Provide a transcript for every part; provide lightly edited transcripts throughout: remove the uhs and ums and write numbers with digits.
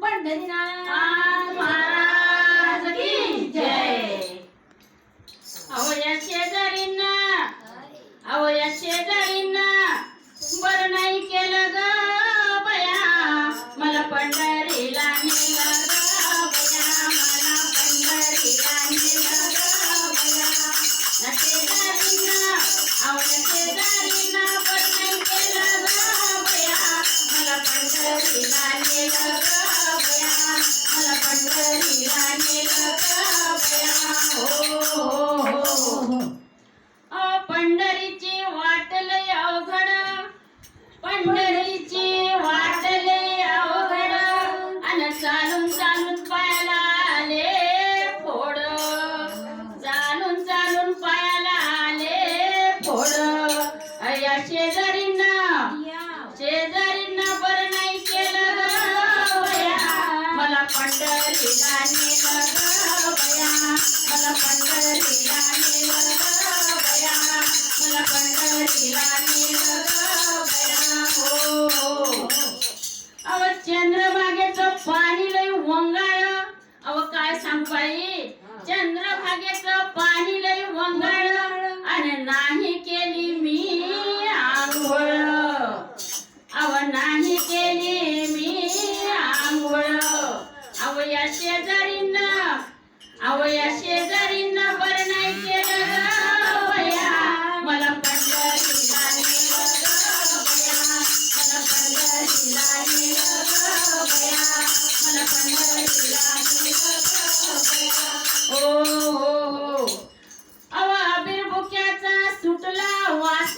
पंढरीनाथ महाराज की जय. अहो या शेजारींना बरं नाही केलं ग बया, मला पंढरीला नेलं ग बया, मला पंढरीला नेलं ग बया. या शेजारींना बरं नाही केलं ग बया, मला पंढरीला नेलं ग बया, मला पंढरीला नेलं ग बया. हो पंढरीची वाट लय अवघड, पंढरीची वाट लय अवघड, अन चालून चालून पायाला आले फोड, चालून पायाला आले फोड. या शेजारींना बरं नाही केलं ग बया, मला पंढरीला नेलं ग बया, मला पंढरीला नेलं ग बया, मला पंढरीला नेलं ग बया. हो अव चंद्रभागेचं पाणी लय वंगाळ, अव काय सांग बाई, चंद्रभागेचं पाणी लय वंगाळ, आणि नाही केली मी आंघोळ, अव नाही केली मी आंघोळ. अव या शेजारींना बरं नाही केलं ग बया, मला पंढरीला नेलं ग बया, मला पंढरीला नेलं ग बया, मला पंढरीला नेलं ग बया. हो अव अबीर बुक्याचा सुटला वास,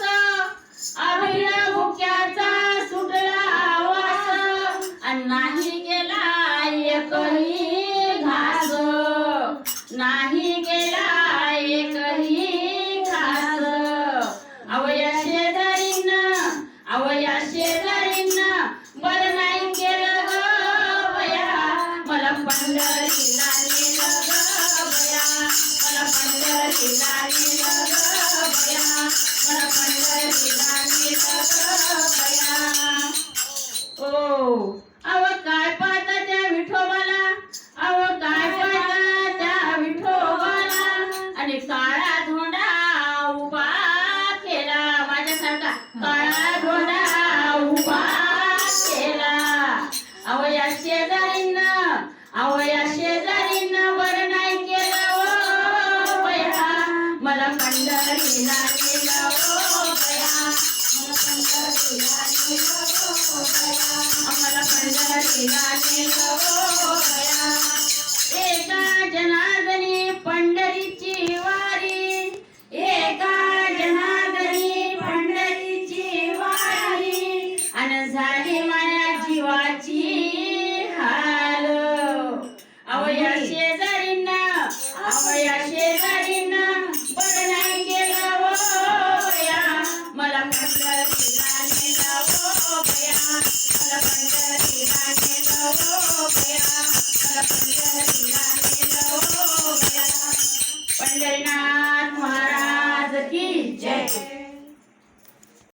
अबीर बुक्याचा सुटला वास, आणि नाही गेला एकही घास, नाही गेला एकही घास. अव या शेजारींना बरं नाही केलं ग बया, मला पंढरीला नेलं ग बया, मला पंढरीला नेलं ग बया, मला पंढरीला नेलं ग बया. ओ अव काय पाहता त्या विठोबाला, अव काय पाहता त्या विठोबाला, आणि काळा धोंडा उभा केला, माझ्यासारखा काळा धोंडा उभा केला. अव या शेजारींना बरं नाही केलं ओ बया, मला पंढरीला नेलं ओ बया, मला पंढरीला नेलं ओ बया, मला पंढरीला नेलं ओ बया. एका जनार्दनी पंढरीची वारी, एका जनार्दनी पंढरीची वारी, अन झाली माया जीवाची हाल. अव या शेजारींना बरं नाही केलं ओ बया, मला पंढरीला नेलं ओ बया, मला पंढरीला नेलं ओ बया, मला पंढरीला नेलं ओ बया. पंढरीनाथ महाराज की जय.